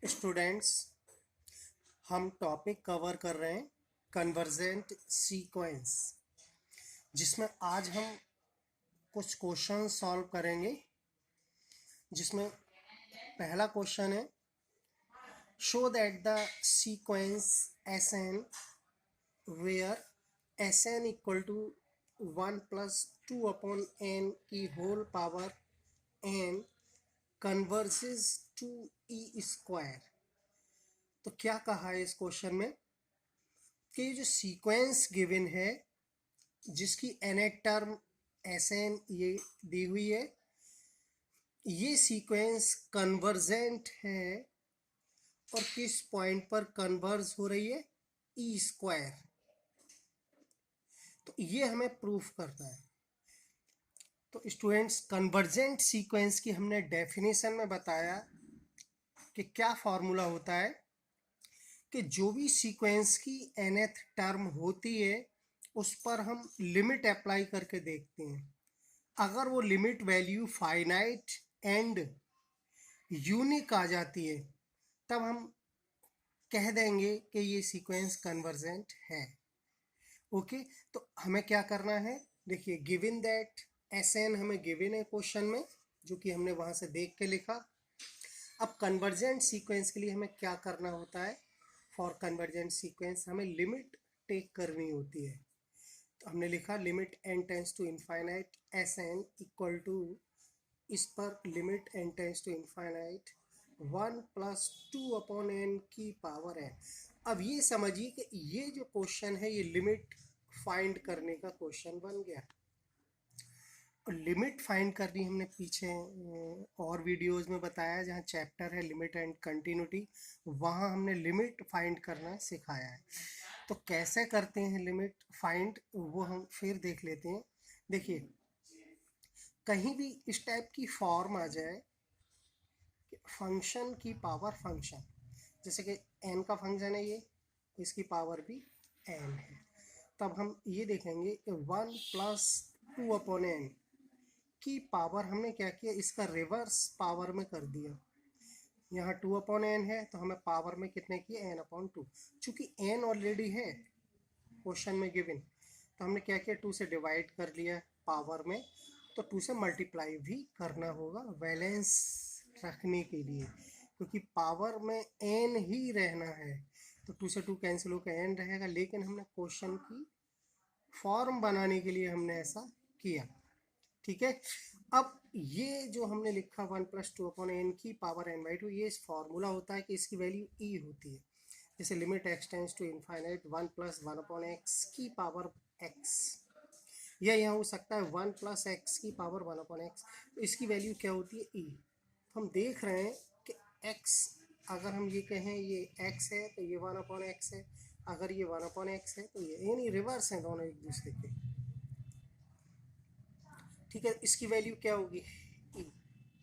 Students, हम topic cover कर रहे हैं कन्वर्जेंट सीक्वेंस, जिसमें आज हम कुछ क्वेश्चन सॉल्व करेंगे। जिसमें पहला क्वेश्चन है, show that the sequence S N where S N equal to 1+2/n की whole power n converges to E square. तो क्या कहा है इस क्वेश्चन में कि ये जो सीक्वेंस गिवन है जिसकी nth टर्म Sn ये दी हुई है, ये सीक्वेंस कन्वर्जेंट है और किस पॉइंट पर कन्वर्ज हो रही है, ई स्क्वायर। तो ये हमें प्रूफ करना है। तो स्टूडेंट्स, कन्वर्जेंट सीक्वेंस की हमने डेफिनेशन में बताया कि क्या फॉर्मूला होता है कि जो भी सीक्वेंस की nth टर्म होती है उस पर हम लिमिट अप्लाई करके देखते हैं। अगर वो limit value finite and unique आ जाती है तब हम कह देंगे कि ये सीक्वेंस कन्वर्जेंट है। ओके, तो हमें क्या करना है, देखिए गिवन दैट Sn हमें गिवन है क्वेश्चन में, जो कि हमने वहां से देख के लिखा। अब कन्वर्जेंट सीक्वेंस के लिए हमें क्या करना होता है, फॉर कन्वर्जेंट सीक्वेंस हमें लिमिट टेक करनी होती है। तो हमने लिखा limit n tends to infinite Sn equal to, इस पर limit n tends to infinite 1+2/n की पावर n। अब ये समझिए कि ये जो क्वेश्चन है ये लिमिट फाइंड करने का क्वेश्चन बन गया। और लिमिट फाइंड करनी हमने पीछे और वीडियोस में बताया, जहाँ चैप्टर है लिमिट एंड कंटिन्यूटी, वहाँ हमने लिमिट फाइंड करना सिखाया है। तो कैसे करते हैं लिमिट फाइंड, वो हम फिर देख लेते हैं। देखिए, कहीं भी इस टाइप की फॉर्म आ जाए, फंक्शन की पावर फंक्शन, जैसे कि n का फंक्शन है ये, इसकी पावर भी n है, तब हम ये देखेंगे कि 1+2/n की पावर हमने क्या किया, इसका रिवर्स पावर में कर दिया। यहाँ 2/n है तो हमें पावर में कितने किए, n/2। चूंकि n ऑलरेडी है क्वेश्चन में गिवन, तो हमने क्या किया, 2 से डिवाइड कर लिया पावर में, तो 2 से मल्टीप्लाई भी करना होगा बैलेंस रखने के लिए, क्योंकि पावर में n ही रहना है। तो 2 से 2 कैंसिल होकर n रहेगा, लेकिन हमने क्वेश्चन की फॉर्म बनाने के लिए हमने ऐसा किया। ठीक है, अब ये जो हमने लिखा 1+2/n की पावर n/2, ये इस फॉर्मूला होता है कि इसकी वैल्यू e होती है। जैसे limit x tends to infinite 1+1/x की पावर x, या यहाँ हो सकता है 1+x की पावर 1/x। तो इसकी वैल्यू क्या होती है, e। हम देख रहे हैं कि x, अगर हम ये कहें ये x है तो ये 1/x है, अगर ये 1/x है तो ये, यानी रिवर्स है दोनों एक दूसरे के। ठीक है, इसकी वैल्यू क्या होगी, e।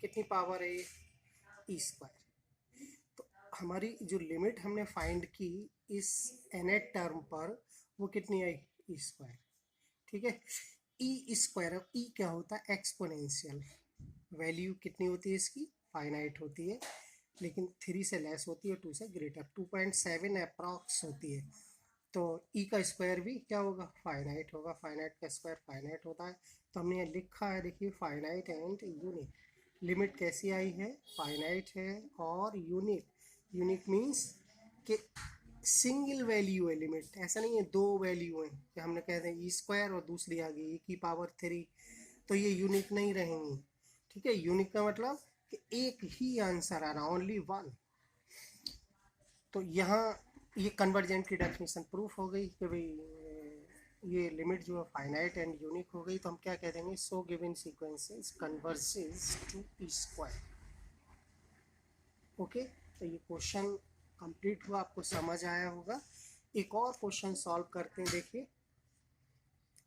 कितनी पावर है ये, ई स्क्वायर। तो हमारी जो लिमिट हमने फाइंड की इस nth टर्म पर, वो कितनी आई, ई स्क्वायर। ठीक है, ई स्क्वायर, ई क्या होता है, एक्सपोनेंशियल। वैल्यू कितनी होती है इसकी, फाइनाइट होती है, लेकिन 3 से लेस होती है, 2 से ग्रेटर, 2.7 अप्रॉक्स होती है। तो ई का स्क्वायर भी क्या होगा, फाइनाइट होगा। फाइनाइट का स्क्वायर फाइनाइट होता है। तो हमने यहाँ लिखा है, देखिए फाइनाइट एंड यूनिक। लिमिट कैसी आई है, फाइनाइट है और यूनिक। यूनिक मीन्स कि सिंगल वैल्यू है लिमिट, ऐसा नहीं है दो वैल्यू है कि हमने कह दें ई स्क्वायर और दूसरी आ गई e की पावर 3, तो ये यूनिक नहीं रहेंगी। ठीक है, यूनिक का मतलब कि एक ही आंसर आ रहा, ओनली वन। तो यहाँ ये कन्वर्जेंट की डेफिनेशन प्रूफ हो गई कि भाई ये लिमिट जो है फाइनाइट एंड यूनिक हो गई। तो हम क्या कह देंगे, so given sequences converges to E square. Okay, तो ये क्वेश्चन कंप्लीट हुआ, आपको समझ आया होगा। एक और क्वेश्चन सॉल्व करते हैं। देखिए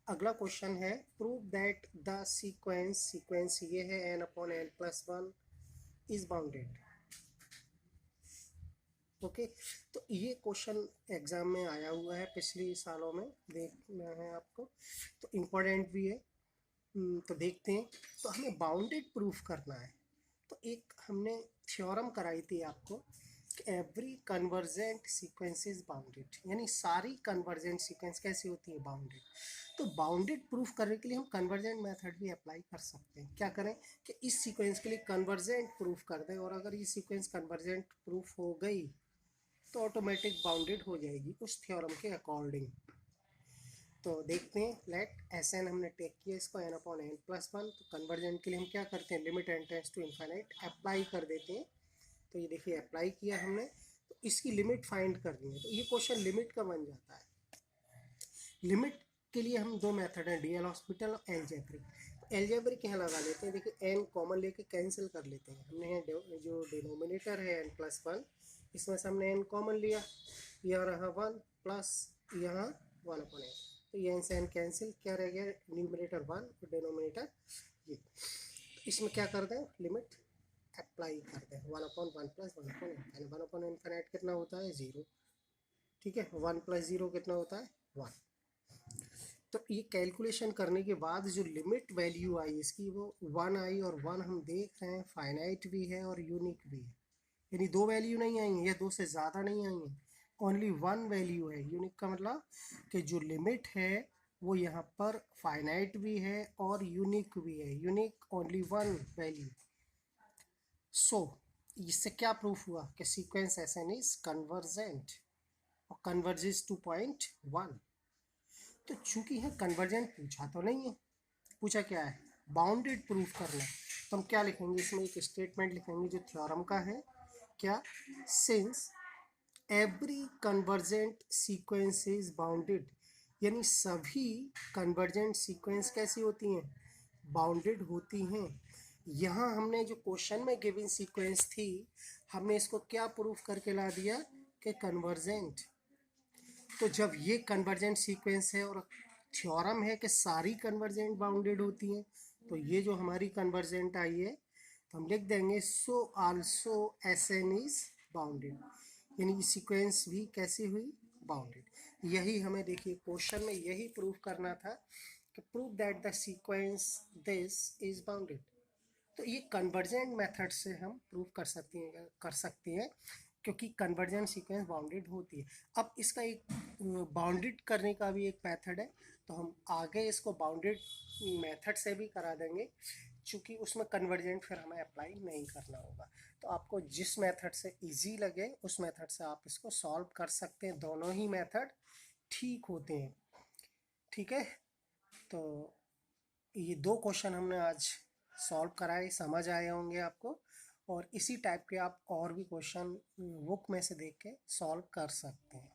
अगला क्वेश्चन है, प्रूव दैट द सीक्वेंस ये है n/n+1 इज बाउंडेड। ओके, तो ये क्वेश्चन एग्जाम में आया हुआ है, पिछले सालों में देखना है आपको, तो इम्पोर्टेंट भी है। तो देखते हैं। तो हमें बाउंडेड प्रूफ करना है। तो एक हमने थ्योरम कराई थी आपको every convergent sequence is bounded, यानी सारी कन्वर्जेंट सीक्वेंस कैसी होती है, बाउंडेड। तो बाउंडेड प्रूफ करने के लिए हम कन्वर्जेंट मेथड भी अप्लाई कर सकते हैं। क्या करें कि इस सीक्वेंस के लिए कन्वर्जेंट प्रूफ कर दें, और अगर ये सीक्वेंस कन्वर्जेंट प्रूफ हो गई तो ऑटोमेटिक बाउंडेड हो जाएगी उस थ्योरम के अकॉर्डिंग। तो देखते हैं, लेट एस एन हमने टेक किया इसको N upon N plus one. तो कन्वर्जेंट के लिए हम क्या करते हैं, limit N tends to infinite apply कर देते हैं। तो ये देखिए अप्लाई किया हमने, तो इसकी लिमिट फाइंड करनी है। तो ये क्वेश्चन लिमिट का बन जाता है। लिमिट के लिए हम दो मेथड हैं, डी एल हॉस्पिटल और एलजेब्रिक। एलजेब्रिक यहाँ लगा लेते हैं, देखिए एन कॉमन लेके कैंसिल कर लेते हैं। हमने यहाँ जो डिनोमिनेटर है एन प्लस वन, इसमें से हमने एन कॉमन लिया, यहाँ रहा वन प्लस यहाँ वन अपॉन एन। तो ये एन से एन कैंसिल, क्या रह गया, न्यूमिनेटर वन और डिनोमिनेटर ये। इसमें क्या कर दें, लिमिट अप्लाई कर दें, one upon one plus one upon N. One upon infinite कितना होता है, जीरो। ठीक है, वन प्लस जीरो कितना होता है, वन। तो ये कैलकुलेशन करने के बाद जो लिमिट वैल्यू आई इसकी वो वन आई, और वन हम देख रहे हैं फाइनाइट भी है और यूनिक भी है, यानी दो वैल्यू नहीं आई है या दो से ज़्यादा नहीं आई है, ओनली वन वैल्यू है। यूनिक का मतलब कि जो लिमिट है वो यहाँ पर फाइनाइट भी है और यूनिक भी है, unique only one value. So इससे क्या प्रूफ हुआ कि sequence S N is convergent और कन्वर्जेस टू पॉइंट वन। तो चूंकि है कन्वर्जेंट पूछा तो नहीं है, पूछा क्या है, बाउंडेड प्रूफ करना। तो हम क्या लिखेंगे इसमें, एक स्टेटमेंट लिखेंगे जो थ्योरम का है, क्या, since every convergent sequence is bounded, यानी सभी कन्वर्जेंट सीक्वेंस कैसी होती हैं, बाउंडेड होती हैं। यहाँ हमने जो क्वेश्चन में गिवन सीक्वेंस थी, हमने इसको क्या प्रूफ करके ला दिया कि कन्वर्जेंट। तो जब ये कन्वर्जेंट सीक्वेंस है और थ्योरम है कि सारी कन्वर्जेंट बाउंडेड होती हैं, तो ये जो हमारी कन्वर्जेंट आई है तो हम लिख देंगे so also S N is bounded, यानी कि सीक्वेंस भी कैसी हुई, बाउंडेड। यही हमें देखिए क्वेश्चन में यही प्रूफ करना था कि prove that the sequence this is bounded. तो ये कन्वर्जेंट मेथड से हम प्रूव कर सकते हैं क्योंकि कन्वर्जेंट सीक्वेंस बाउंडेड होती है। अब इसका एक बाउंडेड करने का भी एक मेथड है, तो हम आगे इसको बाउंडेड मेथड से भी करा देंगे, क्योंकि उसमें कन्वर्जेंट फिर हमें अप्लाई नहीं करना होगा। तो आपको जिस मेथड से इजी लगे उस मेथड से आप इसको सॉल्व कर सकते हैं, दोनों ही मेथड ठीक होते हैं। ठीक है, तो ये दो क्वेश्चन हमने आज सॉल्व कराए, समझ आए होंगे आपको, और इसी टाइप के आप और भी क्वेश्चन बुक में से देख के सॉल्व कर सकते हैं।